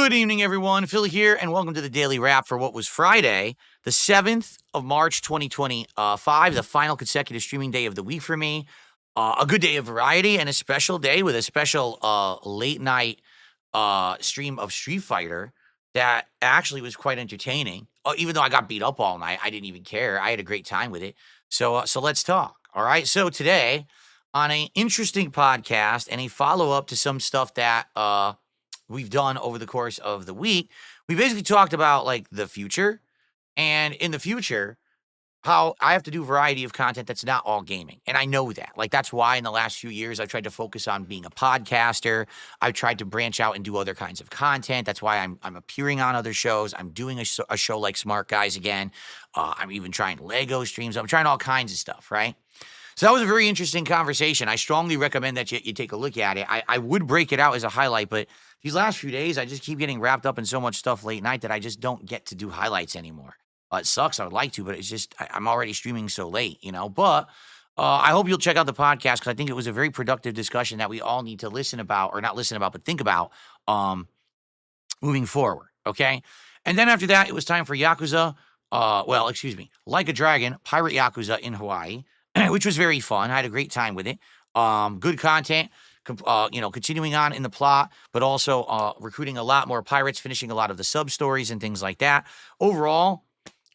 Good evening, everyone. Phil here, and welcome to the Daily Wrap for what was Friday, the 7th of March, 2025, the final consecutive streaming day of the week for me. A good day of variety and a special day with a special late night stream of Street Fighter that actually was quite entertaining. Even though I got beat up all night, I didn't even care. I had a great time with it. So let's talk. All right. So today, on an interesting podcast and a follow up to some stuff that we've done over the course of the week, we basically talked about like the future, and in the future, how I have to do a variety of content that's not all gaming. And I know that. Like, that's why in the last few years, I've tried to focus on being a podcaster. I've tried to branch out and do other kinds of content. That's why I'm appearing on other shows. I'm doing a show like Smart Guys again. I'm even trying Lego streams. I'm trying all kinds of stuff, right? So that was a very interesting conversation. I strongly recommend that you take a look at it. I would break it out as a highlight, but these last few days, I just keep getting wrapped up in so much stuff late night that I just don't get to do highlights anymore. It sucks. I would like to, but it's just I'm already streaming so late, But I hope you'll check out the podcast because I think it was a very productive discussion that we all need to listen about, or not listen about, but think about moving forward, okay? And then after that, it was time for Yakuza, Like a Dragon, Pirate Yakuza in Hawaii, which was very fun. I had a great time with it. Good content. Continuing on in the plot, but also recruiting a lot more pirates, finishing a lot of the sub-stories and things like that. Overall,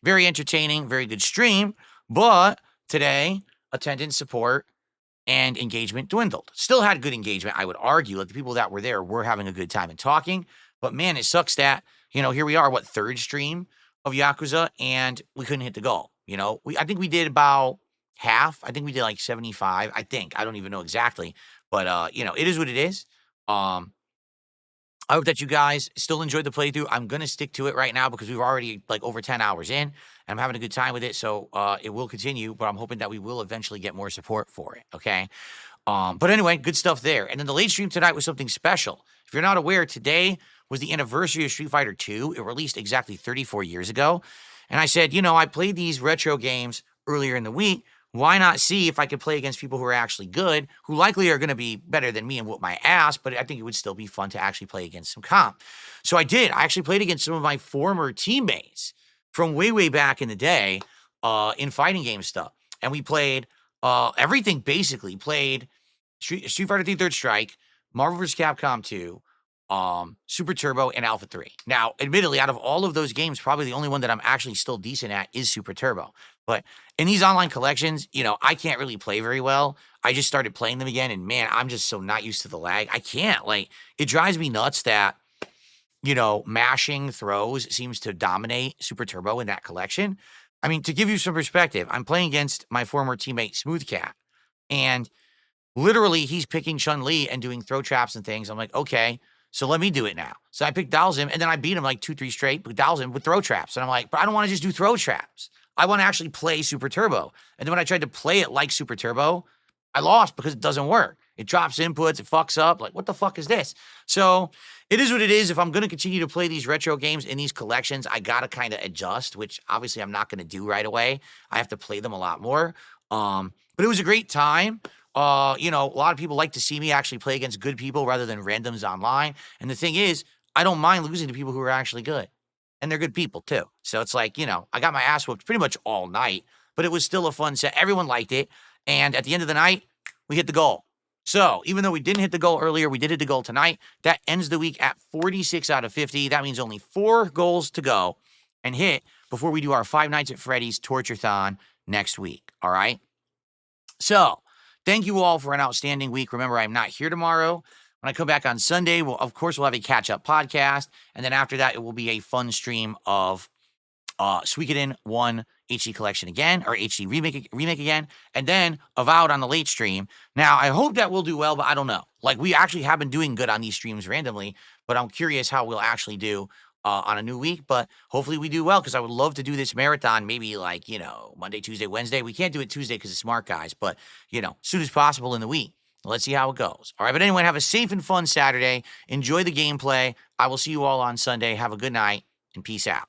very entertaining, very good stream, but today, attendance, support, and engagement dwindled. Still had good engagement, I would argue. Like, the people that were there were having a good time and talking, but man, it sucks that, here we are, third stream of Yakuza, and we couldn't hit the goal. I think we did about half. I think we did like 75, I don't even know exactly, but, it is what it is. I hope that you guys still enjoyed the playthrough. I'm going to stick to it right now because we've already like over 10 hours in and I'm having a good time with it. So it will continue, but I'm hoping that we will eventually get more support for it. Okay. But anyway, good stuff there. And then the late stream tonight was something special. If you're not aware, today was the anniversary of Street Fighter 2. It released exactly 34 years ago. And I said, I played these retro games earlier in the week. Why not see if I could play against people who are actually good, who likely are going to be better than me and whoop my ass, but I think it would still be fun to actually play against some comp. So I did. I actually played against some of my former teammates from way, way back in the day in fighting game stuff. And we played everything, basically. Played Street Fighter 3 Third Strike, Marvel vs. Capcom 2, Super Turbo, and Alpha 3. Now, admittedly, out of all of those games, probably the only one that I'm actually still decent at is Super Turbo. But in these online collections, I can't really play very well. I just started playing them again, and man, I'm just so not used to the lag. I can't. Like, it drives me nuts that, mashing throws seems to dominate Super Turbo in that collection. I mean, to give you some perspective, I'm playing against my former teammate, Smoothcat, and literally he's picking Chun-Li and doing throw traps and things. I'm like, okay, so let me do it now. So I picked Dalsim, and then I beat him like 2-3 straight, but Dalsim with throw traps. And I'm like, but I don't want to just do throw traps. I want to actually play Super Turbo. And then when I tried to play it like Super Turbo, I lost because it doesn't work. It drops inputs, it fucks up. Like, what the fuck is this? So it is what it is. If I'm going to continue to play these retro games in these collections, I got to kind of adjust, which obviously I'm not going to do right away. I have to play them a lot more. But it was a great time. A lot of people like to see me actually play against good people rather than randoms online. And the thing is, I don't mind losing to people who are actually good. And they're good people, too. So it's like, I got my ass whooped pretty much all night, but it was still a fun set. Everyone liked it. And at the end of the night, we hit the goal. So even though we didn't hit the goal earlier, we did hit the goal tonight. That ends the week at 46 out of 50. That means only 4 goals to go and hit before we do our 5 Nights at Freddy's Torture-thon next week. All right? So thank you all for an outstanding week. Remember, I'm not here tomorrow. When I come back on Sunday, we'll have a catch-up podcast. And then after that, it will be a fun stream of Suikoden 1 HD Collection again, or HD remake again, and then Avowed on the late stream. Now, I hope that we'll do well, but I don't know. Like, we actually have been doing good on these streams randomly, but I'm curious how we'll actually do on a new week. But hopefully we do well, because I would love to do this marathon maybe like, Monday, Tuesday, Wednesday. We can't do it Tuesday because it's Smart Guys, but, as soon as possible in the week. Let's see how it goes. All right, but anyway, have a safe and fun Saturday. Enjoy the gameplay. I will see you all on Sunday. Have a good night, and peace out.